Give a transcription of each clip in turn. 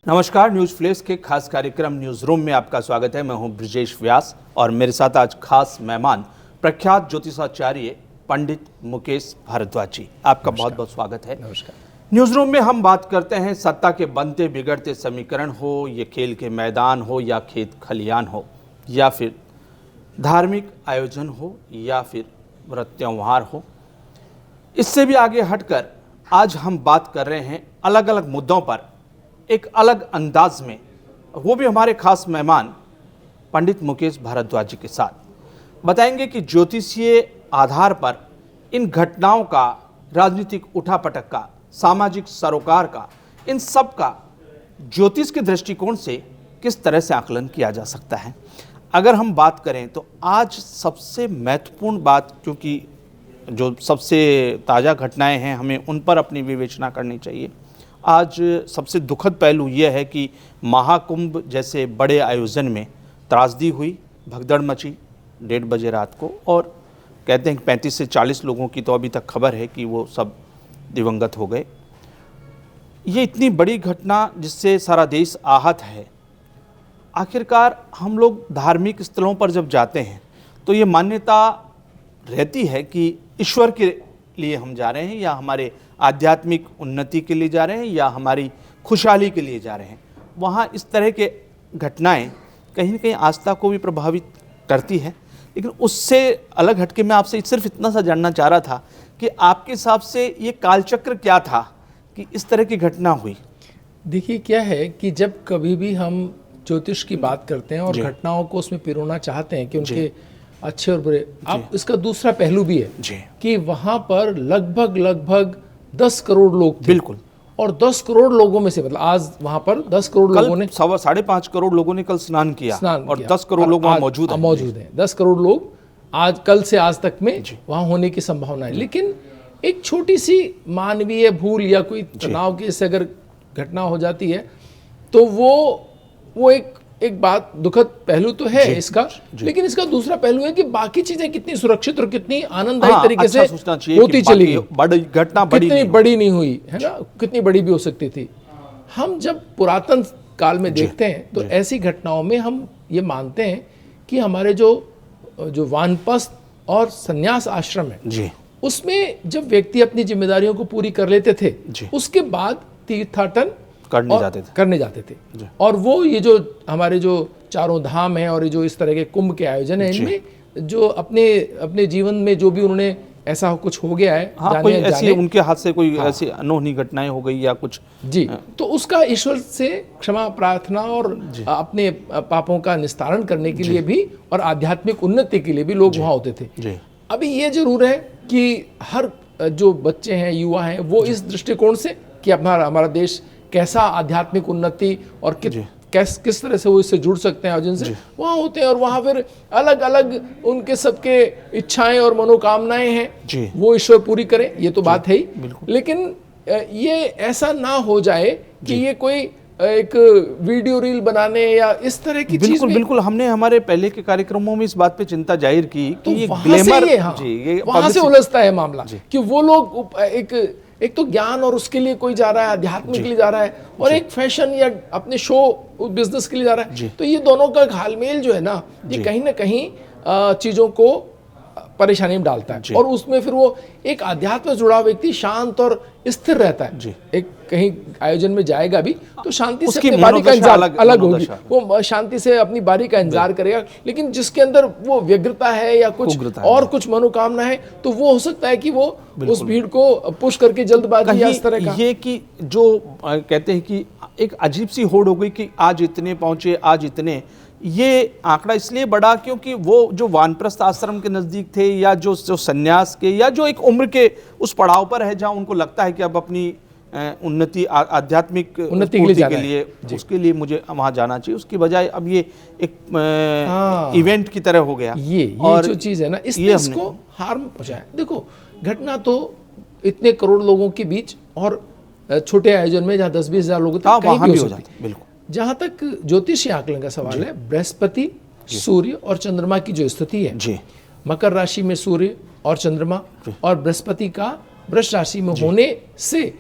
नमस्कार, news flash के खास कार्यक्रम न्यूज रूम में आपका स्वागत है। मैं हूं ब्रजेश व्यास और मेरे साथ आज खास मेहमान प्रख्यात ज्योतिषाचार्य पंडित मुकेश भारद्वाज जी। आपका बहुत बहुत स्वागत है। नमस्कार। न्यूज रूम में हम बात करते हैं सत्ता के बनते बिगड़ते समीकरण हो, ये खेल के मैदान हो या खेत खलियान हो या फिर धार्मिक आयोजन हो या फिर व्रत त्योहार हो। इससे भी आगे हटकर आज हम बात कर रहे हैं अलग अलग मुद्दों पर एक अलग अंदाज में, वो भी हमारे खास मेहमान पंडित मुकेश भारद्वाज जी के साथ। बताएंगे कि ज्योतिषीय आधार पर इन घटनाओं का, राजनीतिक उठापटक का, सामाजिक सरोकार का, इन सब का ज्योतिष के दृष्टिकोण से किस तरह से आकलन किया जा सकता है। अगर हम बात करें तो आज सबसे महत्वपूर्ण बात, क्योंकि जो सबसे ताज़ा घटनाएं हैं हमें उन पर अपनी विवेचना करनी चाहिए। आज सबसे दुखद पहलू यह है कि महाकुंभ जैसे बड़े आयोजन में त्रासदी हुई, भगदड़ मची 1:30 बजे रात को, और कहते हैं कि 35 से 40 लोगों की तो अभी तक खबर है कि वो सब दिवंगत हो गए। ये इतनी बड़ी घटना जिससे सारा देश आहत है। आखिरकार हम लोग धार्मिक स्थलों पर जब जाते हैं तो ये मान्यता रहती है कि ईश्वर के लिए हम जा रहे हैं या हमारे आध्यात्मिक उन्नति के लिए जा रहे हैं या हमारी खुशहाली के लिए जा रहे हैं। वहाँ इस तरह के घटनाएं कहीं न कहीं आस्था को भी प्रभावित करती है। लेकिन उससे अलग हटके मैं आपसे सिर्फ इतना सा जानना चाह रहा था कि आपके हिसाब से ये कालचक्र क्या था कि इस तरह की घटना हुई। देखिए, क्या है कि जब कभी भी हम ज्योतिष की बात करते हैं और घटनाओं को उसमें पिरोना चाहते हैं कि उनके अच्छे और बुरे, अब इसका दूसरा पहलू भी है कि वहां पर लगभग 10 करोड़ लोग थे। बिल्कुल। और 10 करोड़ लोगों में से, मतलब आज वहां पर 10 करोड़ लोगों ने, 5.5 करोड़ लोगों ने कल स्नान किया और 10 करोड़ लोग वहां मौजूद हैं। 10 करोड़ लोग आज, कल से आज तक में वहां होने की संभावना है। लेकिन एक छोटी सी मानवीय भूल या कोई तनाव की से अगर घटना हो जाती है तो वो एक बात, दुखद पहलू तो है इसका। लेकिन इसका दूसरा पहलू है कि बाकी चीजें कितनी सुरक्षित और कितनी आनंददायी तरीके से होती चली गई। घटना कितनी बड़ी नहीं हुई है ना, कितनी बड़ी भी हो सकती थी। हम जब पुरातन काल में देखते हैं तो ऐसी घटनाओं में हम ये मानते हैं कि हमारे जो वानप्रस्थ और संन्यास आश्रम है, उसमें जब व्यक्ति अपनी जिम्मेदारियों को पूरी कर लेते थे, उसके बाद तीर्थाटन करने जाते थे। और वो ये जो हमारे जो चारों धाम हैं और ये जो इस तरह के कुंभ के आयोजन हैं, इनमें जो अपने जीवन में जो भी उन्होंने ऐसा कुछ हो गया है, कोई ऐसी उनके हाथ से कोई ऐसी अनहोनी घटनाएं हो गई या कुछ, तो उसका ईश्वर से क्षमा प्रार्थना और अपने पापों का निस्तारण करने के लिए भी और आध्यात्मिक उन्नति के लिए भी लोग वहां होते थे। अभी ये जरूर है कि हर जो बच्चे हैं, युवा हैं, वो इस दृष्टिकोण से कि हमारा देश कैसा आध्यात्मिक उन्नति और किस तरह से वो इससे जुड़ सकते हैं, जिनसे वहाँ होते हैं। और वहाँ फिर अलग अलग उनके सबके इच्छाएं और मनोकामनाएं हैं, वो ईश्वर पूरी करे, ये तो बात है ही। लेकिन ये ऐसा ना हो जाए कि ये कोई एक वीडियो रील बनाने या इस तरह की चीज। बिल्कुल, हमने हमारे पहले के कार्यक्रमों में इस बात पे चिंता जाहिर की कि ये ग्लैमर, वहां से उलझता है मामला कि वो लोग एक तो ज्ञान और उसके लिए कोई जा रहा है, अध्यात्म के लिए जा रहा है, और एक फैशन या अपने शो बिजनेस के लिए जा रहा है। तो ये दोनों का घालमेल जो है ना, ये कहीं ना कहीं चीजों को परेशानी में डालता है। और उसमें फिर वो एक अध्यात्म से जुड़ा व्यक्ति शांत और स्थिर रहता है। एक कहीं आयोजन में जाएगा भी तो शांति से अपनी बारी का इंतजार अलग होगी, वो शांति से अपनी बारी का इंतजार करेगा। लेकिन जिसके अंदर वो व्यग्रता है या कुछ मनोकामना है, तो वो हो सकता है कि वो उस भीड़ को पुश करके जल्दबाजी या इस तरह का, ये कि जो कहते हैं कि एक अजीब सी होड़ हो गई कि आज इतने पहुंचे, आज इतने। ये आंकड़ा इसलिए बढ़ा क्योंकि वो जो वानप्रस्थ आश्रम के नज़दीक थे या जो सन्यास के या जो एक उम्र के उस पड़ाव पर है जहां उनको लगता है कि अब अपनी उन्नति, आध्यात्मिक उन्नति के लिए उसके लिए मुझे वहां जाना चाहिए, उसकी बजाय अब ये एक इवेंट की तरह हो गया। और जो चीज़ है ना, इसको हार्म पहुंचाया। देखो, घटना तो इतने करोड़ लोगों के बीच और छोटे आयोजन में जहाँ 10-20 हजार लोग कहीं भी हो जाते। बिल्कुल। जहाँ तक ज्योतिषीय आकलन का सवाल है, बृहस्पति, सूर्य और चंद्रमा की जो स्थिति है, मकर राशि में सूर्य और चंद्रमा और बृहस्पति का वृष राशि में होने से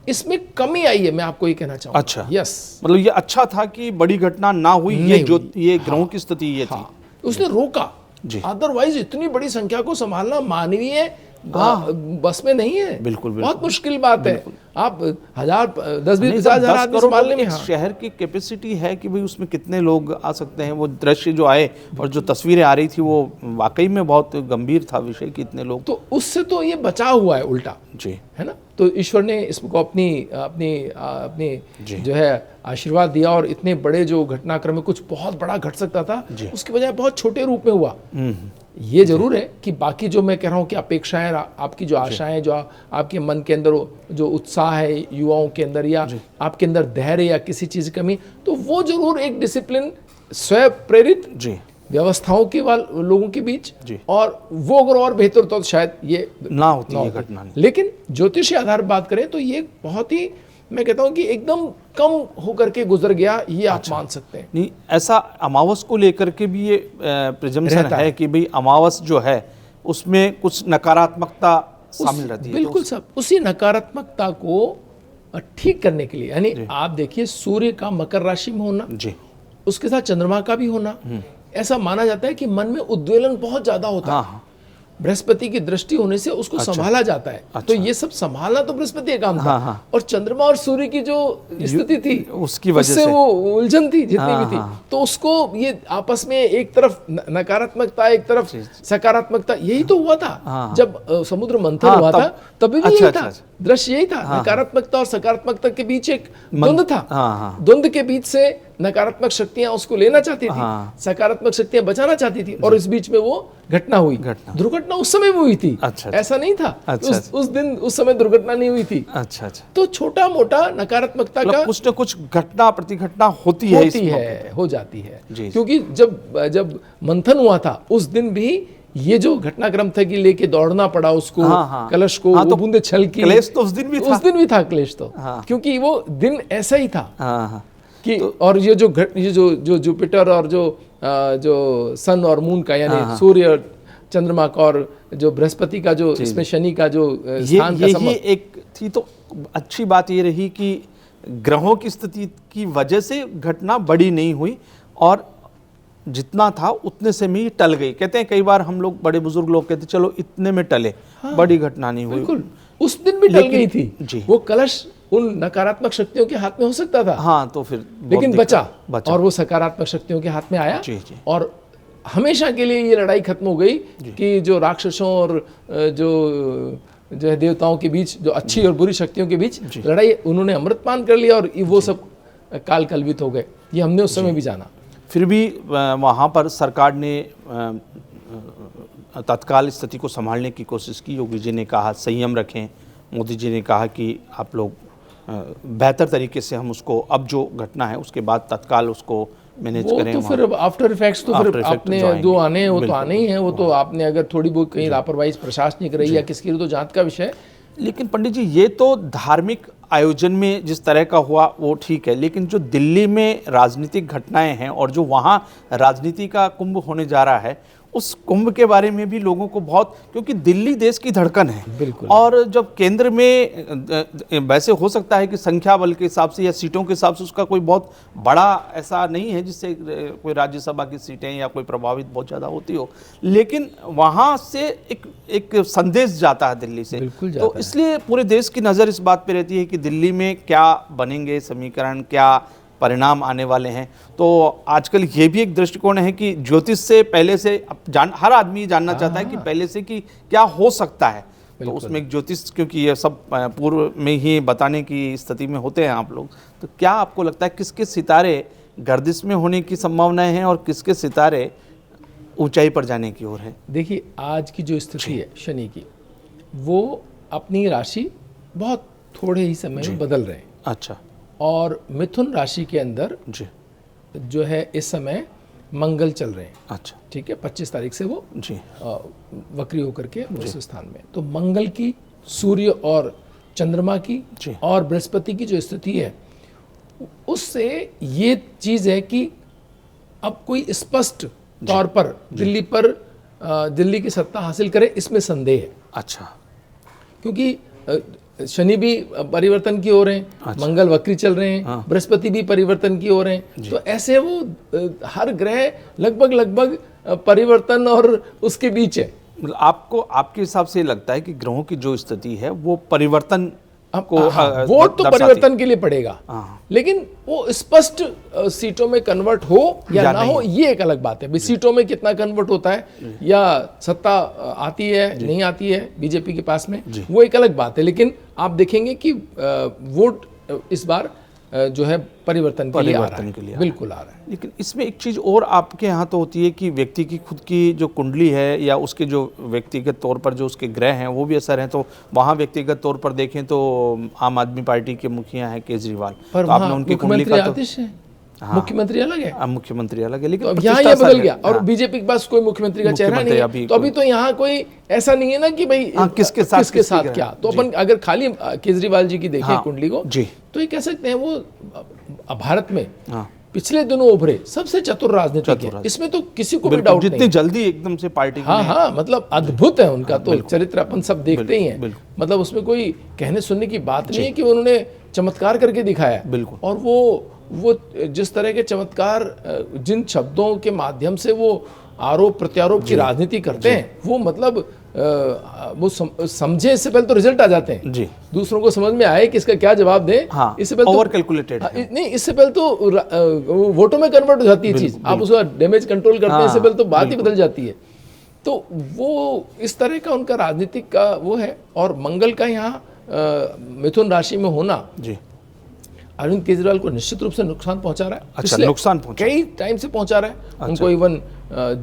इसमें कमी आई है, मैं आपको ये कहना चाहूंगा। अच्छा, यस, मतलब ये अच्छा था कि बड़ी घटना ना हुई, ये ग्रहों की स्थिति ये थी। उसने रोका जी। अदरवाइज इतनी बड़ी संख्या को संभालना मानवीय बस में नहीं है। बिल्कुल, बहुत मुश्किल बात है। आप 10-20-50,000 आदमी संभालने में, शहर की कैपेसिटी है कि भाई उसमें कितने लोग आ सकते हैं। वो दृश्य जो आए और जो तस्वीरें आ रही थी वो वाकई में बहुत गंभीर था विषय कि इतने लोग। तो उससे तो ये बचा हुआ है उल्टा, जी, है ना। तो ईश्वर ने इसको अपनी जो है आशीर्वाद दिया, और इतने बड़े जो घटनाक्रम में कुछ बहुत बड़ा घट सकता था उसके बजाय बहुत छोटे रूप में हुआ। ये जरूर है कि बाकी जो मैं कह रहा हूँ कि अपेक्षाएं, आपकी जो आशाएं, जो आपके मन के अंदर जो उत्साह है युवाओं के अंदर, या आपके अंदर धैर्य या किसी चीज की कमी, तो वो जरूर एक डिसिप्लिन, स्वयं प्रेरित व्यवस्थाओं के लोगों के बीच, और वो अगर और बेहतर तो शायद ये ना होती ये घटना। लेकिन ज्योतिषी आधार बात करें तो ये बहुत ही, मैं कहता हूं कि एकदम कम होकर के गुजर गया, ये आप मान सकते हैं। नहीं, ऐसा अमावस को लेकर के भी ये प्रिजम्पशन है कि भाई अमावस जो है उसमें कुछ नकारात्मकता शामिल रहती है। बिल्कुल सब उसी नकारात्मकता को ठीक करने के लिए, यानी आप देखिए सूर्य का मकर राशि में होना, उसके साथ चंद्रमा का भी होना, ऐसा माना जाता है कि मन में उद्वेलन बहुत ज्यादा होता है। बृहस्पति की दृष्टि होने से उसको संभाला जाता है। तो ये सब संभालना तो बृहस्पति का काम था। और चंद्रमा और सूर्य की जो स्थिति थी उसकी वजह से वो उलझन थी जितनी भी थी, तो उसको ये आपस में एक तरफ नकारात्मकता, एक तरफ सकारात्मकता, यही तो हुआ था जब समुद्र मंथन हुआ था, तभी भी यही था दृश्य, यही था। नकारात्मकता और सकारात्मकता के बीच एक द्वंद्व था। द्वंद्व के बीच से नकारात्मक शक्तियां उसको लेना चाहती थी, सकारात्मक शक्तियां बचाना चाहती थी, और इस बीच में वो घटना हुई। दुर्घटना उस समय हुई थी। ऐसा नहीं था उस दिन उस समय दुर्घटना नहीं हुई थी। तो छोटा मोटा नकारात्मकता का कुछ न कुछ घटना प्रतिघटना होती है, हो जाती है। क्योंकि जब मंथन हुआ था उस दिन भी ये जो घटनाक्रम था कि लेके दौड़ना पड़ा उसको, कलश को, वो बूंदे छल की, क्लेश तो उस दिन भी था क्लेश तो, क्योंकि वो दिन ऐसा ही था कि और ये जो जुपिटर और जो सन और मून का, यानी सूर्य और चंद्रमा का, और जो बृहस्पति का जो इसमें शनि का जो स्थान का संबंध, एक थी। तो अच्छी बात ये रही कि ग्रहों की स्थिति की वजह से घटना बड़ी नहीं हुई, और जितना था उतने से में ही टल गई। कहते हैं कई बार हम लोग, बड़े बुजुर्ग लोग कहते चलो इतने में टले, बड़ी घटना नहीं हुई। बिल्कुल, उस दिन भी टल गई थी। वो कलश उन नकारात्मक शक्तियों के हाथ में हो सकता था, तो फिर लेकिन बचा, और वो सकारात्मक शक्तियों के हाथ में आया। और हमेशा के लिए ये लड़ाई खत्म हो गई कि जो राक्षसों और जो है देवताओं के बीच, जो अच्छी और बुरी शक्तियों के बीच लड़ाई, उन्होंने अमृतपान कर लिया, और वो सब काल कल्पित हो गए। ये हमने उस समय भी जाना। फिर भी वहाँ पर सरकार ने तत्काल स्थिति को संभालने की कोशिश की। योगी जी ने कहा संयम रखें, मोदी जी ने कहा कि आप लोग बेहतर तरीके से हम उसको, अब जो घटना है उसके बाद तत्काल उसको मैनेज करें। तो फिर आफ्टर इफेक्ट्स तो फिर आपने जो आने हैं वो तो आने ही हैं। वो तो आपने अगर थोड़ी बहुत कहीं लापरवाही प्रशासनिक रही या किसकी तो जांच का विषय। लेकिन पंडित जी, ये तो धार्मिक आयोजन में जिस तरह का हुआ वो ठीक है, लेकिन जो दिल्ली में राजनीतिक घटनाएं हैं और जो वहाँ राजनीति का कुंभ होने जा रहा है, उस कुंभ के बारे में भी लोगों को बहुत, क्योंकि दिल्ली देश की धड़कन है। बिल्कुल। और जब केंद्र में वैसे हो सकता है कि संख्या बल के हिसाब से या सीटों के हिसाब से उसका कोई बहुत बड़ा ऐसा नहीं है जिससे कोई राज्यसभा की सीटें या कोई प्रभावित बहुत ज़्यादा होती हो, लेकिन वहाँ से एक संदेश जाता है दिल्ली से। तो इसलिए पूरे देश की नज़र इस बात पर रहती है कि दिल्ली में क्या बनेंगे समीकरण, क्या परिणाम आने वाले हैं। तो आजकल ये भी एक दृष्टिकोण है कि ज्योतिष से पहले से हर आदमी जानना चाहता है कि पहले से कि क्या हो सकता है। तो उसमें एक ज्योतिष, क्योंकि ये सब पूर्व में ही बताने की स्थिति में होते हैं आप लोग, तो क्या आपको लगता है किसके सितारे गर्दिश में होने की संभावनाएं हैं और किसके सितारे ऊंचाई पर जाने की ओर है? देखिए, आज की जो स्थिति है शनि की, वो अपनी राशि बहुत थोड़े ही समय में बदल रहे हैं। अच्छा। और मिथुन राशि के अंदर जो है इस समय मंगल चल रहे हैं। अच्छा, ठीक है। 25 तारीख से वो वक्री होकर के उस स्थान में, तो मंगल की, सूर्य और चंद्रमा की और बृहस्पति की जो स्थिति है, उससे ये चीज़ है कि अब कोई स्पष्ट तौर पर दिल्ली की सत्ता हासिल करे, इसमें संदेह है। अच्छा। क्योंकि शनि भी परिवर्तन की ओर हैं, मंगल वक्री चल रहे हैं, बृहस्पति भी परिवर्तन की ओर हैं। तो ऐसे वो हर ग्रह लगभग परिवर्तन और उसके बीच है। मतलब आपको आपके हिसाब से लगता है कि ग्रहों की जो स्थिति है वो परिवर्तन को वोट तो परिवर्तन के लिए पड़ेगा, लेकिन वो स्पष्ट सीटों में कन्वर्ट हो या ना हो ये एक अलग बात है। सीटों में कितना कन्वर्ट होता है या सत्ता आती है नहीं आती है बीजेपी के पास में, वो एक अलग बात है। लेकिन आप देखेंगे कि वोट इस बार जो है परिवर्तन के लिए आ रहा है, बिल्कुल आ रहा है। लेकिन इसमें एक चीज़ और आपके यहाँ तो होती है कि व्यक्ति की खुद की जो कुंडली है या उसके जो व्यक्तिगत तौर पर जो उसके ग्रह हैं वो भी असर हैं। तो वहाँ व्यक्तिगत तौर पर देखें तो आम आदमी पार्टी के मुखिया हैं केजरीवाल, पर तो आपने उनकी कुंडली का तो मुख्यमंत्री अलग है, मुख्यमंत्री अलग है, लेकिन तो यहाँ ये बदल गया। और बीजेपी के पास कोई मुख्यमंत्री का चेहरा नहीं है, तो अभी तो यहाँ कोई ऐसा नहीं है ना कि भाई किसके साथ क्या। तो अपन अगर खाली केजरीवाल जी की देखें कुंडली को, तो ये कह सकते हैं वो भारत में पिछले दिनों उभरे सबसे चतुर राजनीतिक है, इसमें तो किसी को भी डाउट नहीं। जितनी जल्दी एकदम से पार्टी हाँ मतलब अद्भुत है उनका तो चरित्र, अपन सब देखते ही हैं। मतलब उसमें कोई कहने सुनने की बात नहीं है कि उन्होंने चमत्कार करके दिखाया। बिल्कुल। और वो जिस तरह के चमत्कार, जिन शब्दों के माध्यम से वो आरोप प्रत्यारोप की राजनीति करते हैं, वो मतलब वो समझे इससे पहले तो रिजल्ट आ जाते हैं जी, दूसरों को समझ में आए कि इसका क्या जवाब दे। इससे पहले ओवर कैलकुलेटेड नहीं, इससे पहले तो वोटों में कन्वर्ट हो जाती है चीज, आप उसका डैमेज कंट्रोल करते हैं, इससे पहले तो बात ही बदल जाती है। तो वो इस तरह का उनका राजनीतिक का वो है। और मंगल का यहाँ मिथुन राशि में होना जी अरविंद केजरीवाल को निश्चित रूप से नुकसान पहुंचा रहा है। अच्छा, नुकसान पहुंचा, कई टाइम से पहुंचा रहा है। अच्छा। उनको इवन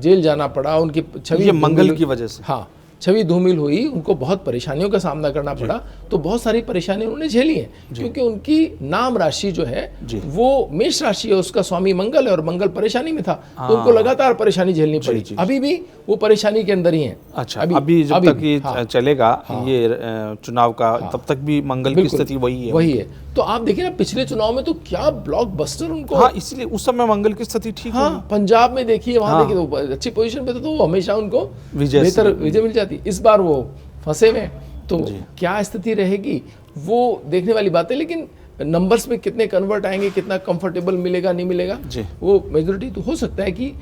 जेल जाना पड़ा, उनकी छवि मंगल की वजह से, हाँ छवि धूमिल हुई, उनको बहुत परेशानियों का सामना करना पड़ा। तो बहुत सारी परेशानी उन्होंने झेली है, क्योंकि उनकी नाम राशि जो है वो मेष राशि है, उसका स्वामी मंगल है, और मंगल परेशानी में था। तो उनको लगातार परेशानी झेलनी पड़ी। अभी भी वो परेशानी के अंदर ही है। अच्छा, अभी जब तक ये चलेगा ये चुनाव का, तब तक भी मंगल की स्थिति वही है। तो आप देखिए ना, पिछले चुनाव में तो क्या ब्लॉकबस्टर उनको, हाँ, इसलिए उस समय मंगल की स्थिति ठीक है। पंजाब में देखिए, वहां देखिए तो अच्छी पोजीशन पे तो हमेशा उनको बेहतर विजय मिल जाती। इस बार वो फंसे में, तो क्या स्थिति रहेगी वो देखने वाली बात है। लेकिन नंबर्स में कितने कन्वर्ट आएंगे, कितना कंफर्टेबल मिलेगा नहीं मिलेगा, वो मेजोरिटी तो हो सकता है कि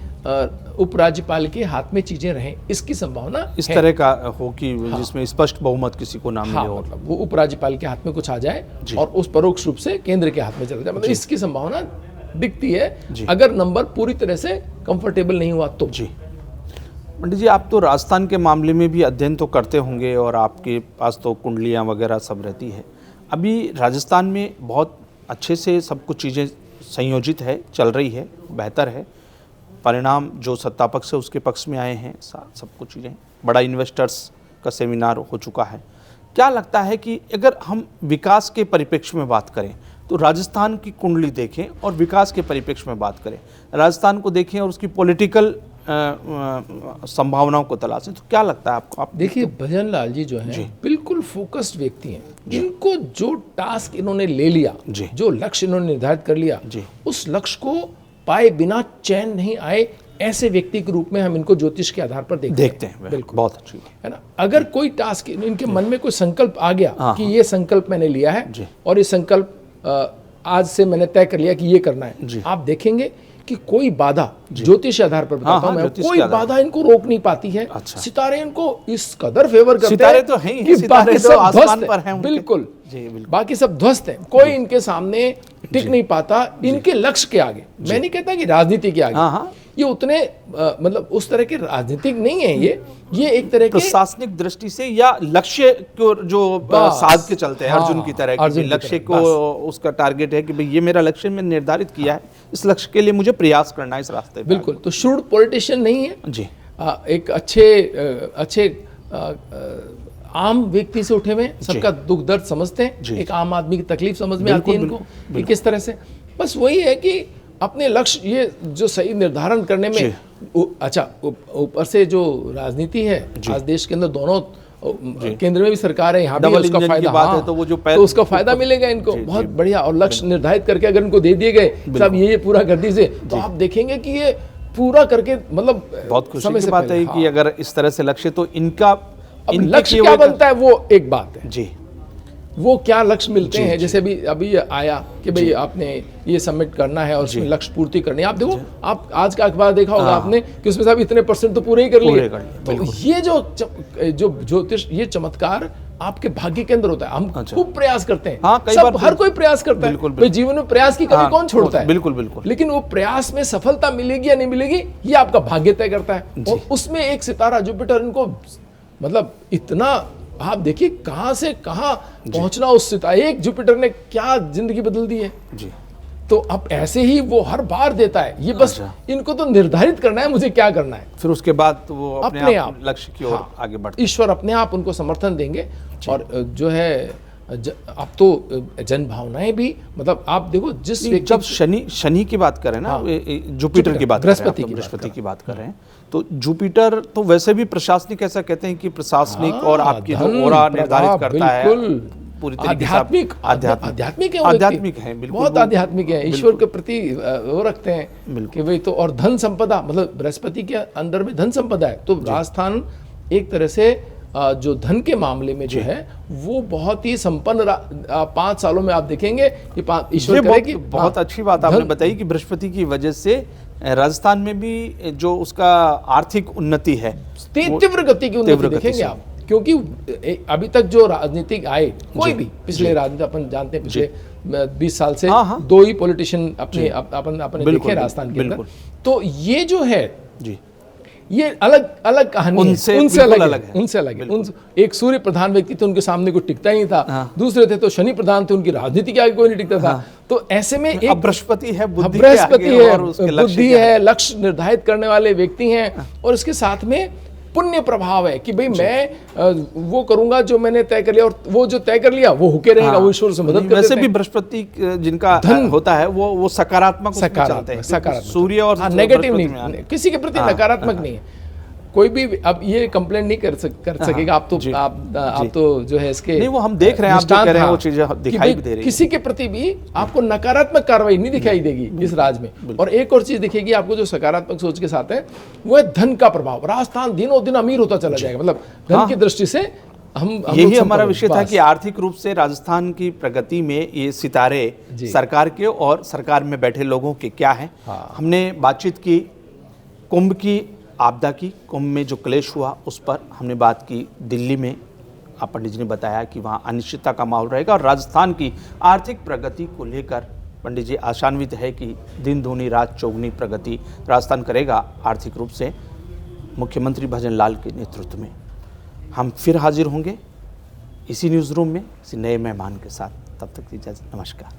उपराज्यपाल के हाथ में चीजें रहें, इसकी संभावना इस तरह का हो कि जिसमें स्पष्ट बहुमत किसी को ना मिले, मतलब वो उपराज्यपाल के हाथ में कुछ आ जाए और उस परोक्ष रूप से केंद्र के हाथ में चला जाए, मतलब इसकी संभावना दिखती है, अगर नंबर पूरी तरह से कंफर्टेबल नहीं हुआ तो। जी पंडित जी, आप तो राजस्थान के मामले में भी अध्ययन तो करते होंगे और आपके पास तो कुंडलियाँ वगैरह सब रहती है। अभी राजस्थान में बहुत अच्छे से सब कुछ चीज़ें संयोजित है, चल रही है, बेहतर है, परिणाम जो सत्ता पक्ष है उसके पक्ष में आए हैं, सब कुछ चीज़ें, बड़ा इन्वेस्टर्स का सेमिनार हो चुका है। क्या लगता है कि अगर हम विकास के परिप्रेक्ष्य में बात करें तो राजस्थान की कुंडली देखें और विकास के परिप्रेक्ष्य में बात करें, राजस्थान को देखें और उसकी पॉलिटिकल संभावनाओं को तलाशें, तो क्या लगता है आपको? आप देखिए, भजन लाल जी जो हैं बिल्कुल फोकस्ड व्यक्ति हैं। इनको जो टास्क इन्होंने ले लिया, जो लक्ष्य इन्होंने निर्धारित कर लिया, उस लक्ष्य को पाए बिना चैन नहीं आए, ऐसे व्यक्ति के रूप में हम इनको ज्योतिष के आधार पर देखते हैं। बिल्कुल, बहुत अच्छी है ना। अगर कोई टास्क इनके मन में कोई संकल्प आ गया कि ये संकल्प मैंने लिया है और ये संकल्प आज से मैंने तय कर लिया कि ये करना है, आप देखेंगे कि कोई बाधा, ज्योतिष आधार पर बताता हूं मैं, कोई बाधा इनको रोक नहीं पाती है। अच्छा। सितारे इनको इस कदर फेवर करते हैं, सितारे तो हैं ही, सितारे तो आसमान पर हैं, बिल्कुल बाकी सब ध्वस्त हैं, कोई इनके सामने टिक नहीं पाता, इनके लक्ष्य के आगे। मैं नहीं कहता कि राजनीति के आगे, ये उतने मतलब उस तरह के राजनीतिक नहीं है, ये एक तरह के प्रशासनिक दृष्टि से या लक्ष्य को जो साध के चलते हैं, अर्जुन की तरह के लक्ष्य को, उसका टारगेट है कि भाई ये मेरा लक्ष्य मैंने निर्धारित किया है, इस लक्ष्य के लिए मुझे प्रयास करना है इस रास्ते पे। बिल्कुल, तो शूड पॉलिटिशियन नहीं है जी, एक अच्छे आम व्यक्ति से उठे हुए, सबका दुख दर्द समझते हैं, एक आम आदमी की तकलीफ समझ में आती है इनको किस तरह से। बस वही है कि अपने लक्ष्य ये जो सही निर्धारण करने में, अच्छा ऊपर से जो राजनीति है आज देश के अंदर, दोनों केंद्र में भी सरकार है, यहाँ भी उसका फायदा बात है, तो वो जो तो उसका फायदा मिलेगा इनको बहुत बढ़िया। और लक्ष्य निर्धारित करके अगर इनको दे दिए गए सब ये पूरा कर दीजिए, तो आप देखेंगे कि ये पूरा करके, मतलब बहुत खुशी की बात है कि अगर इस तरह से लक्ष्य, तो इनका लक्ष्य क्या बनता है वो एक बात है जी। वो क्या लक्ष्य मिलते हैं, जैसे अभी आया कि भाई आपने ये सबमिट करना है और उसमें लक्ष्य पूर्ति करनी है। आप देखो, आप आज का अखबार देखा होगा आपने कि उसमें साहब इतने % तो पूरे ही कर लिए। तो ये जो ज्योतिष, ये चमत्कार आपके भाग्य के अंदर होता है। हम खूब प्रयास करते हैं, सब हर कोई प्रयास करता है, भाई जीवन में प्रयास की कमी कौन छोड़ता है? बिल्कुल। लेकिन वो प्रयास में सफलता मिलेगी या नहीं मिलेगी, ये आपका भाग्य तय करता है। और उसमें एक सितारा जुपिटर, इनको मतलब इतना, आप देखिए कहां से कहां पहुंचना उस सितारे, एक जुपिटर ने क्या जिंदगी बदल दी है जी। तो अब ऐसे ही वो हर बार देता है, ये बस इनको तो निर्धारित करना है मुझे क्या करना है, फिर उसके बाद वो अपने आप लक्ष्य की ओर आगे बढ़ते हैं। ईश्वर अपने आप उनको समर्थन देंगे। और जो है अब तो जन भावनाएं भी, मतलब आप देखो जिस जब शनि की बात करें ना, जुपिटर की बात, बृहस्पति की बात कर रहे हैं, तो जुपिटर तो वैसे भी प्रशासनिक, ऐसा कहते हैं कि प्रशासनिक और आपकी जो ओरा निर्धारित करता है, पूरी तरीके से आध्यात्मिक है, बिल्कुल बहुत आध्यात्मिक है, ईश्वर के प्रति वो रखते हैं कि भाई। तो और धन संपदा, मतलब बृहस्पति के अंदर में धन संपदा है, तो राजस्थान एक तरह से जो धन के मामले में जो है वो बहुत ही संपन्न 5 सालों में आप देखेंगे कि ईश्वर करे कि बहुत अच्छी बात आपने बताई कि बृहस्पति की वजह से राजस्थान में भी जो उसका आर्थिक उन्नति है, तीव्र गति की उन्नति देखेंगे आप। क्योंकि अभी तक जो राजनीतिक आए, कोई भी पिछले राजनीति, अपन जानते हैं पिछले 20 साल से 2 ही पॉलिटिशियन अपने देखे राजस्थान के अंदर। तो ये जो है जी, ये अलग अलग कहानी उनसे अलग है। एक सूर्य प्रधान व्यक्ति थे, उनके सामने कोई टिकता ही नहीं था। दूसरे थे तो शनि प्रधान थे, उनकी राजनीति के आगे कोई नहीं टिकता था। तो ऐसे में एक बृहस्पति है, बुद्धि है, लक्ष्य निर्धारित करने वाले व्यक्ति हैं, और इसके साथ में पुण्य प्रभाव है कि भाई मैं वो करूंगा जो मैंने तय कर लिया, और वो जो तय कर लिया वो होके रहेगा, वो ईश्वर से मदद कर। वैसे भी बृहस्पति जिनका धन होता है वो सकारात्मक चाहते हैं, सकारात्मक, सूर्य और नेगेटिव नहीं, किसी के प्रति नकारात्मक नहीं है कोई भी। अब ये कंप्लेंट नहीं कर सकेगा। आप तो जो है इसके नहीं, वो हम देख रहे हैं, आप जो कह रहे हैं वो चीजें दिखाई भी दे रही है। किसी के प्रति भी आपको नकारात्मक कार्रवाई नहीं दिखाई देगी इस राज्य में। और एक और चीज दिखेगी आपको जो सकारात्मक सोच के साथ है, वो है धन का प्रभाव। राजस्थान दिनों दिन अमीर होता चला जाएगा, मतलब धन की दृष्टि से। हम यही हमारा विषय था कि आर्थिक रूप से राजस्थान की प्रगति में ये सितारे सरकार के और सरकार में बैठे लोगों के क्या है। हमने बातचीत की कुंभ की आपदा की, कुंभ में जो क्लेश हुआ उस पर हमने बात की। दिल्ली में आप पंडित जी ने बताया कि वहाँ अनिश्चितता का माहौल रहेगा, और राजस्थान की आर्थिक प्रगति को लेकर पंडित जी आशान्वित है कि दिन दूनी रात चौगुनी प्रगति राजस्थान करेगा आर्थिक रूप से, मुख्यमंत्री भजन लाल के नेतृत्व में। हम फिर हाजिर होंगे इसी न्यूज़ रूम में किसी नए मेहमान के साथ। तब तक की इजाज़त, नमस्कार।